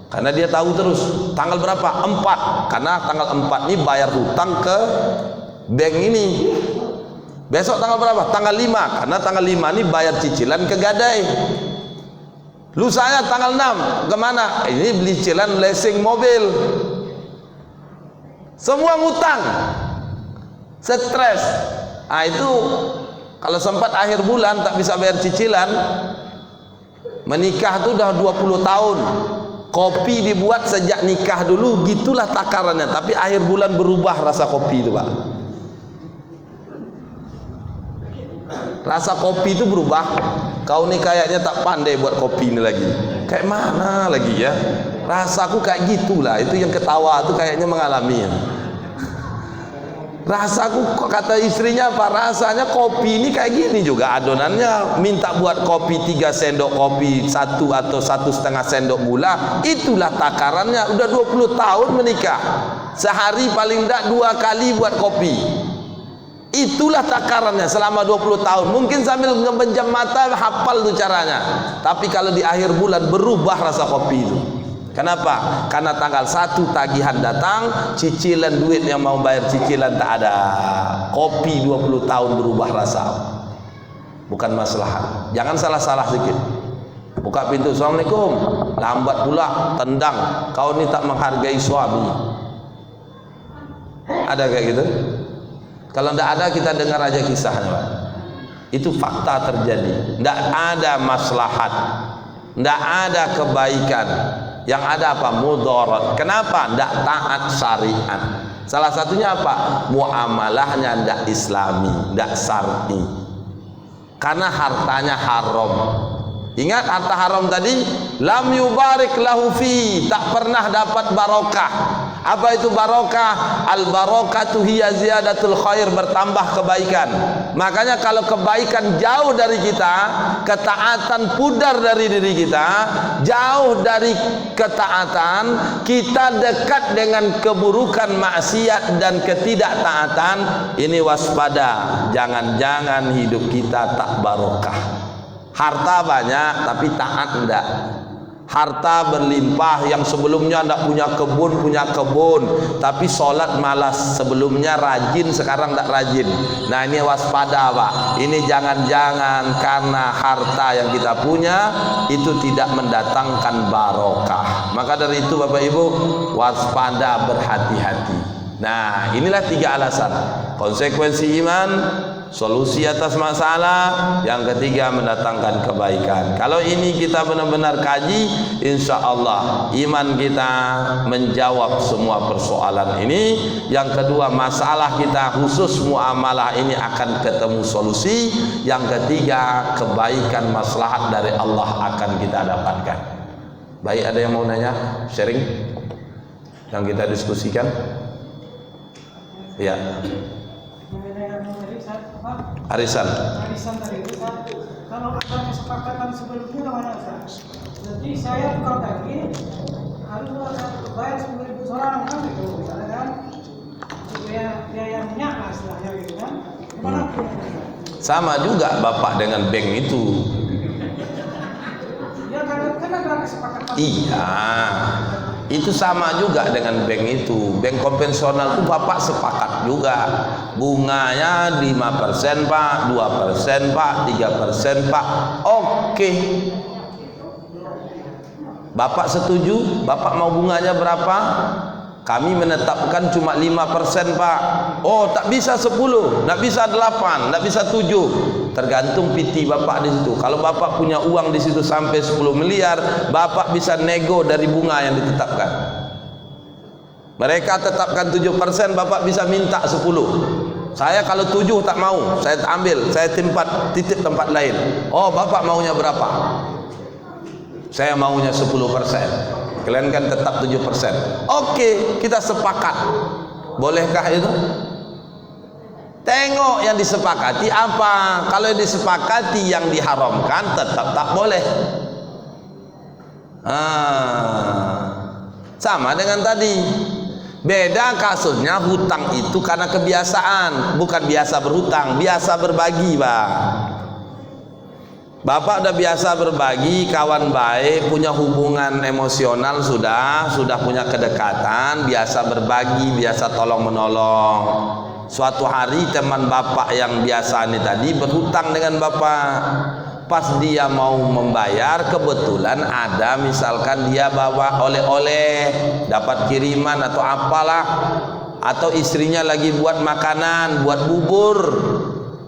karena dia tahu terus tanggal berapa, 4, karena tanggal 4 ini bayar hutang ke bank ini. Besok tanggal berapa? Tanggal 5, karena tanggal 5 ini bayar cicilan ke Gadai. Lusanya tanggal 6 kemana? Ini beli cicilan leasing mobil. Semua ngutang, stres. Itu kalau sempat akhir bulan tak bisa bayar cicilan, menikah itu udah 20 tahun, kopi dibuat sejak nikah dulu, gitulah takarannya, tapi akhir bulan berubah rasa kopi itu Pak. Rasa kopi itu berubah. Kau nih kayaknya tak pandai buat kopi ini lagi. Kayak mana lagi ya? Rasaku kayak gitulah. Itu yang ketawa itu kayaknya mengalami. Rasaku, kata istrinya apa? Rasanya kopi ini kayak gini juga adonannya. Minta buat kopi 3 sendok kopi 1 atau 1,5 sendok gula. Itulah takarannya. Udah 20 tahun menikah, sehari paling tidak 2 kali buat kopi. Itulah takarannya selama 20 tahun. Mungkin sambil ngebenjam mata hafal tuh caranya, tapi kalau di akhir bulan berubah rasa kopi itu. Kenapa? Karena tanggal 1 tagihan datang, cicilan duit yang mau bayar cicilan tak ada. Kopi 20 tahun berubah rasa. Bukan masalah. Jangan salah-salah sedikit. Buka pintu, Assalamualaikum, lambat pula, tendang. Kau ini tak menghargai suami. Ada kayak gitu? Kalau tidak ada, kita dengar aja kisahnya Pak. Itu fakta terjadi. Tidak ada maslahat, tidak ada kebaikan. Yang ada apa? Mudarat. Kenapa? Tidak taat syariat. Salah satunya apa? Muamalahnya tidak islami, tidak syar'i. Karena hartanya haram. Ingat harta haram tadi, lam yubarik lahu fi, tak pernah dapat barokah. Apa itu barokah? Al barokatu hiya ziyadatul khair, bertambah kebaikan. Makanya kalau kebaikan jauh dari kita, ketaatan pudar dari diri kita, jauh dari ketaatan, kita dekat dengan keburukan, maksiat dan ketidaktaatan, ini waspada. Jangan-jangan hidup kita tak barokah. Harta banyak tapi taat enggak. Harta berlimpah, yang sebelumnya enggak punya kebun, tapi sholat malas. Sebelumnya rajin, sekarang enggak rajin. Nah ini waspada Pak. Ini jangan-jangan karena harta yang kita punya itu tidak mendatangkan barokah. Maka dari itu Bapak Ibu, waspada, berhati-hati. Nah inilah 3 alasan. Konsekuensi iman, solusi atas masalah, yang ketiga mendatangkan kebaikan. Kalau ini kita benar-benar kaji, insya Allah iman kita menjawab semua persoalan ini. Yang kedua, masalah kita khusus muamalah ini akan ketemu solusi. Yang ketiga, kebaikan maslahat dari Allah akan kita dapatkan. Baik, ada yang mau nanya, sharing yang kita diskusikan? Ya. Arisan tadi itu kalau ada kesepakatan sebelumnya mana Ustaz? Jadi saya tukar daging harus bayar 10.000 seorang kan gitu misalnya kan, biaya minyak lah istilahnya gitu kan. Gimana pun Sama juga bapak dengan bank itu. Ya kan ada kesepakatan. Iya, itu sama juga dengan bank itu. Bank konvensional itu bapak sepakat juga. Bunganya 5% pak, 2% pak, 3% pak. Oke. Bapak setuju? Bapak mau bunganya berapa? Kami menetapkan cuma 5% pak. Oh, tak bisa 10, tak bisa 8, tak bisa 7. Tergantung PT bapak di situ. Kalau bapak punya uang di situ sampai 10 miliar, bapak bisa nego dari bunga yang ditetapkan. Mereka tetapkan 7%, bapak bisa minta 10. Saya kalau 7 tak mau, saya ambil, saya titip tempat lain. Oh, bapak maunya berapa? Saya maunya 10%. Kalian kan tetap 7%. Oke, kita sepakat. Bolehkah itu? Tengok yang disepakati apa. Kalau yang disepakati yang diharamkan, tetap tak boleh. Sama dengan tadi. Beda kasusnya hutang itu karena kebiasaan, bukan biasa berhutang, biasa berbagi, Pak. Bapak udah biasa berbagi, kawan baik, punya hubungan emosional, sudah punya kedekatan, biasa berbagi, biasa tolong menolong. Suatu hari teman bapak yang biasa ini tadi berhutang dengan bapak. Pas dia mau membayar, kebetulan ada misalkan dia bawa oleh-oleh, dapat kiriman atau apalah, atau istrinya lagi buat makanan, buat bubur.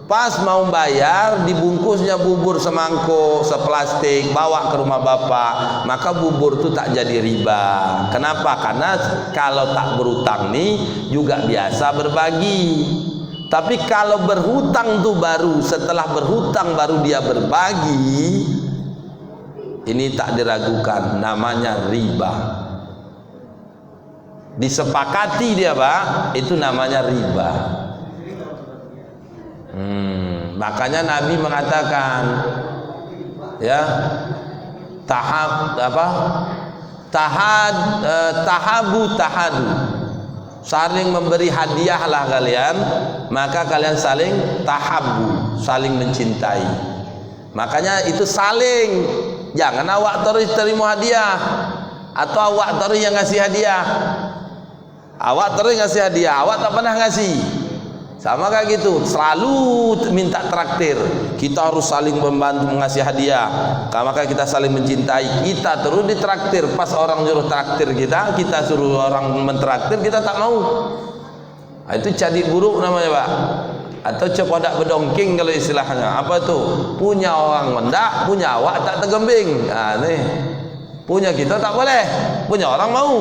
Pas mau bayar, dibungkusnya bubur semangkuk, seplastik, bawa ke rumah bapak. Maka bubur itu tak jadi riba. Kenapa? Karena kalau tak berhutang nih juga biasa berbagi. Tapi kalau berhutang tuh baru, setelah berhutang baru dia berbagi, ini tak diragukan, namanya riba. Disepakati dia, Pak, itu namanya riba. Makanya Nabi mengatakan, ya, tahabu tahadu, saling memberi hadiahlah kalian, maka kalian saling tahabu, saling mencintai. Makanya itu saling, jangan awak terus terima hadiah atau awak terus yang ngasih hadiah. Awak terus ngasih hadiah, awak tak pernah ngasih. Sama kayak gitu, selalu minta traktir. Kita harus saling membantu mengasih hadiah. Maka kita saling mencintai. Kita terus ditraktir. Pas orang nyuruh traktir kita suruh orang mentraktir, kita tak mau. Nah, itu cadik buruk namanya, Pak. Atau cepodak bedongking kalau istilahnya. Apa tuh? Punya orang mendak, punya awak tak tergembing. Nah, nih. Punya kita tak boleh, punya orang mau.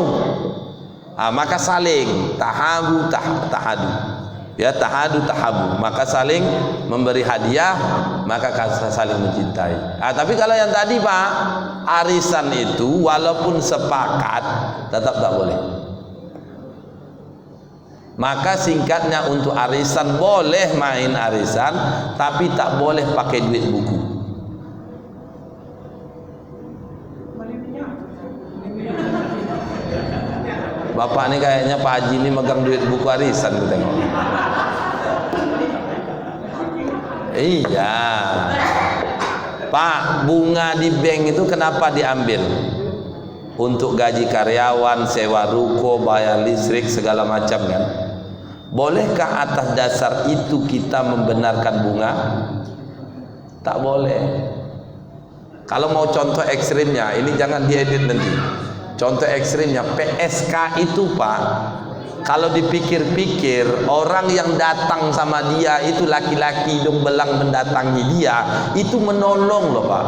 Nah, maka saling tahadu tahadu. Ya, tahadu tahabu, maka saling memberi hadiah, maka saling mencintai. Tapi kalau yang tadi, Pak, arisan itu walaupun sepakat tetap tak boleh. Maka singkatnya, untuk arisan boleh main arisan, tapi tak boleh pakai duit buku. Bapak ini kayaknya Pak Haji ini megang duit buku arisan, kita tengok. Iya, Pak, bunga di bank itu kenapa diambil? Untuk gaji karyawan, sewa ruko, bayar listrik, segala macam kan. Bolehkah atas dasar itu kita membenarkan bunga? Tak boleh. Kalau mau contoh ekstrimnya, ini jangan diedit nanti. Contoh ekstrimnya, PSK itu, Pak, kalau dipikir-pikir, orang yang datang sama dia itu laki-laki hidung belang mendatangi dia, itu menolong loh, Pak.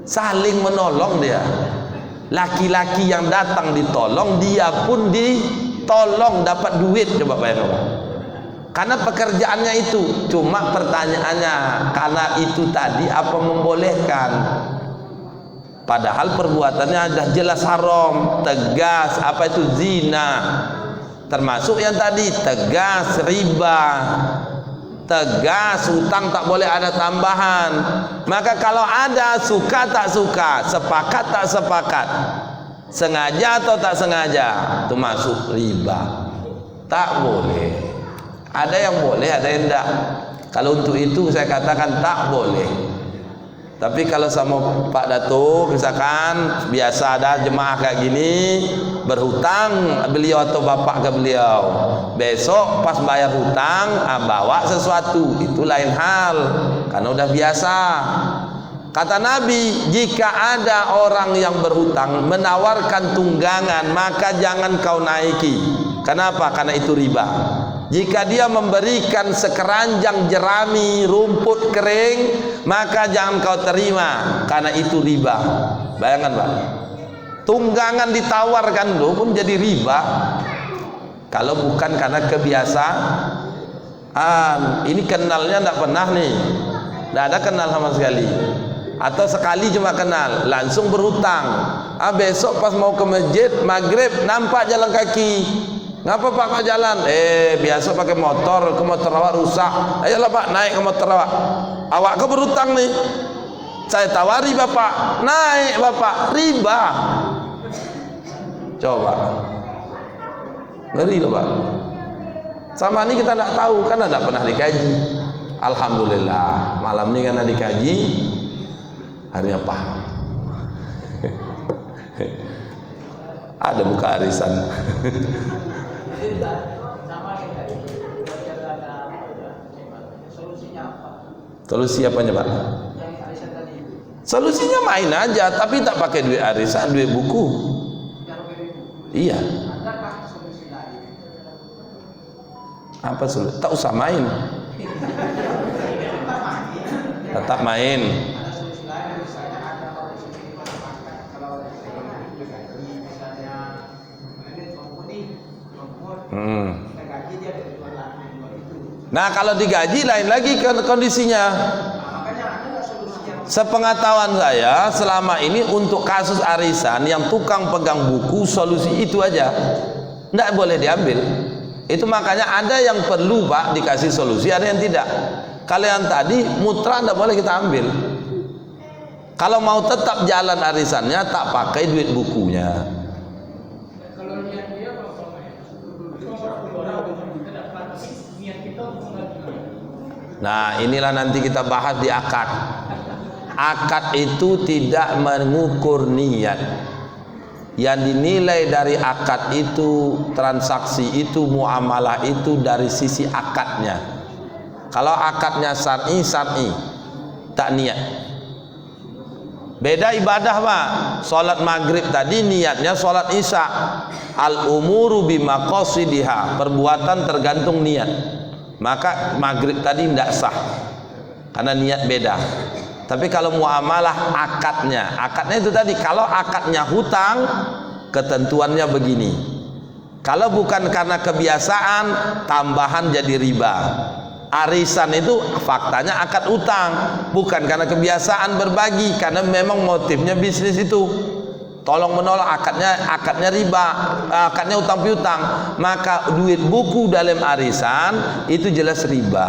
Saling menolong dia. Laki-laki yang datang ditolong, dia pun ditolong, dapat duit. Coba bayangkan, Pak. Karena pekerjaannya itu. Cuma pertanyaannya, karena itu tadi apa membolehkan? Padahal perbuatannya sudah jelas haram, tegas. Apa itu? Zina. Termasuk yang tadi, tegas riba, tegas hutang tak boleh ada tambahan. Maka kalau ada, suka tak suka, sepakat tak sepakat, sengaja atau tak sengaja, itu masuk riba. Tak boleh. Ada yang boleh, ada yang tidak. Kalau untuk itu saya katakan tak boleh. Tapi kalau sama Pak Datuk misalkan biasa ada jemaah kayak gini, berhutang beliau atau bapak ke beliau, besok pas bayar hutang bawa sesuatu, itu lain hal, karena udah biasa. Kata Nabi, jika ada orang yang berhutang menawarkan tunggangan, maka jangan kau naiki. Kenapa? Karena itu riba. Jika dia memberikan sekeranjang jerami rumput kering, maka jangan kau terima, karena itu riba. Bayangkan Pak, tunggangan ditawarkan loh pun jadi riba. Kalau bukan karena kebiasaan, ini kenalnya tidak pernah nih, tidak ada kenal sama sekali, atau sekali cuma kenal, langsung berhutang. Besok pas mau ke masjid maghrib nampak jalan kaki. Ngapa Pak jalan? Biasa pakai motor, ke motor awak rusak. Ayolah Pak, naik ke motor awak. Awak ke berhutang nih. Saya tawari Bapak, naik Bapak, riba. Coba. Ngeri loh Pak. Sama ini kita tidak tahu, karena tidak pernah dikaji. Alhamdulillah, malam ini karena dikaji, harinya paham. Ada buka arisan. Solusi apanya Pak? Solusinya main aja, tapi tak pakai duit arisan, duit buku. Iya. Apa solusi? Tak usah main. Tetap main. Nah kalau digaji lain lagi kondisinya. Sepengetahuan saya selama ini untuk kasus arisan yang tukang pegang buku, solusi itu aja, tidak boleh diambil. Itu makanya ada yang perlu Pak dikasih solusi, ada yang tidak. Kalau yang tadi mutra tidak boleh kita ambil. Kalau mau tetap jalan arisannya, tak pakai duit bukunya. Nah inilah nanti kita bahas di akad. Akad itu tidak mengukur niat. Yang dinilai dari akad itu, transaksi itu, muamalah itu dari sisi akadnya. Kalau akadnya syar'i, syar'i, tak niat. Beda ibadah Pak. Salat maghrib tadi niatnya salat isya. Al umuru bimaqasidiha, perbuatan tergantung niat. Maka maghrib tadi tidak sah karena niat beda. Tapi kalau muamalah akadnya itu tadi, kalau akadnya hutang ketentuannya begini. Kalau bukan karena kebiasaan, tambahan jadi riba. Arisan itu faktanya akad hutang, bukan karena kebiasaan berbagi, karena memang motifnya bisnis itu. Tolong menolong, akadnya riba, akadnya utang piutang. Maka duit buku dalam arisan itu jelas riba.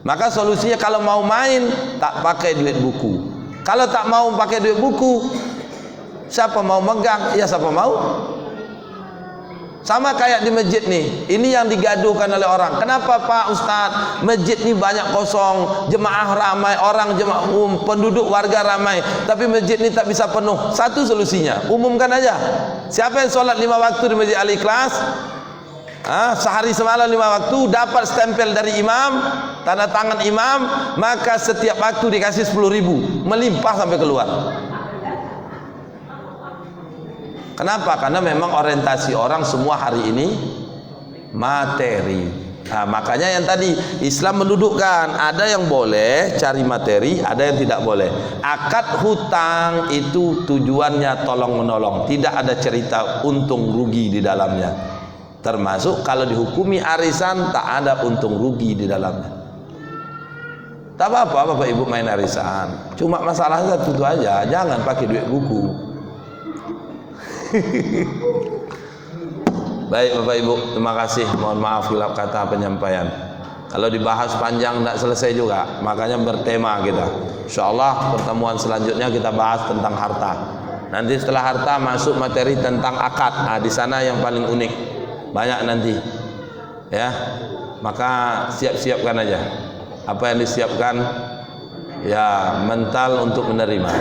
Maka solusinya kalau mau main tak pakai duit buku. Kalau tak mau pakai duit buku, siapa mau megang? Ya siapa mau. Sama kayak di masjid nih, ini yang digaduhkan oleh orang. Kenapa Pak Ustadz, masjid ini banyak kosong, jemaah ramai, orang jemaah penduduk warga ramai, tapi masjid ini tak bisa penuh. Satu solusinya, umumkan aja. Siapa yang sholat 5 waktu di Masjid Al-Ikhlas, sehari semalam 5 waktu, dapat stempel dari imam, tanda tangan imam, maka setiap waktu dikasih 10.000, melimpah sampai keluar. Kenapa? Karena memang orientasi orang semua hari ini materi. Nah, makanya yang tadi Islam mendudukkan, ada yang boleh cari materi, ada yang tidak boleh. Akad hutang itu tujuannya tolong menolong, tidak ada cerita untung rugi di dalamnya. Termasuk kalau dihukumi arisan tak ada untung rugi di dalamnya. Tak apa-apa Bapak Ibu main arisan, cuma masalahnya itu aja, jangan pakai duit buku. Baik Bapak Ibu, terima kasih. Mohon maaf hilap kata penyampaian. Kalau dibahas panjang tidak selesai juga, makanya bertema kita. InsyaAllah pertemuan selanjutnya kita bahas tentang harta. Nanti setelah harta masuk materi tentang akad. Di sana yang paling unik, banyak nanti. Ya. maka siap-siapkan aja. Apa yang disiapkan? Ya, mental untuk menerima.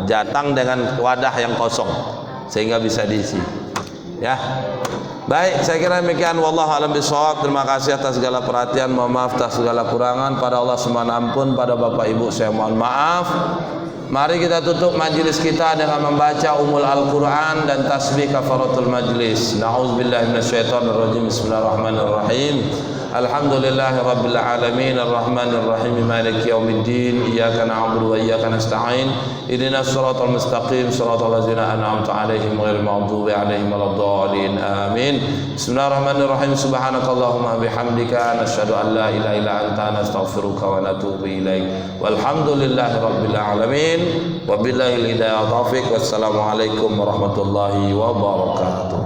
Datang dengan wadah yang kosong sehingga bisa diisi. Ya. Baik, saya kira demikian. Wallahu a'lam bishawab. Terima kasih atas segala perhatian. Mohon maaf atas segala kurangan. Pada Allah semohon ampun. Pada Bapak Ibu saya mohon maaf. Mari kita tutup majlis kita dengan membaca Ummul Al-Quran dan tasbih kafaratul majlis. Na'udzubillahi minasyaitonirrajim. Bismillahirrahmanirrahim. Alhamdulillahi rabbil alamin arrahmanir rahim maliki yaumiddin iyyaka na'budu wa iyyaka nasta'in ihdinas siratal mustaqim siratal ladzina an'amta 'alaihim ghairil maghdubi 'alaihim waladdallin amin. Bismillahirrahmanirrahim. Subhanakallahumma bihamdika nasyhadu an la ilaha illa anta nastaghfiruka wa natubu ilaik. Walhamdulillahi rabbil alamin. Wabillahi hidayah taufik. Wassalamualaikum warahmatullahi wabarakatuh.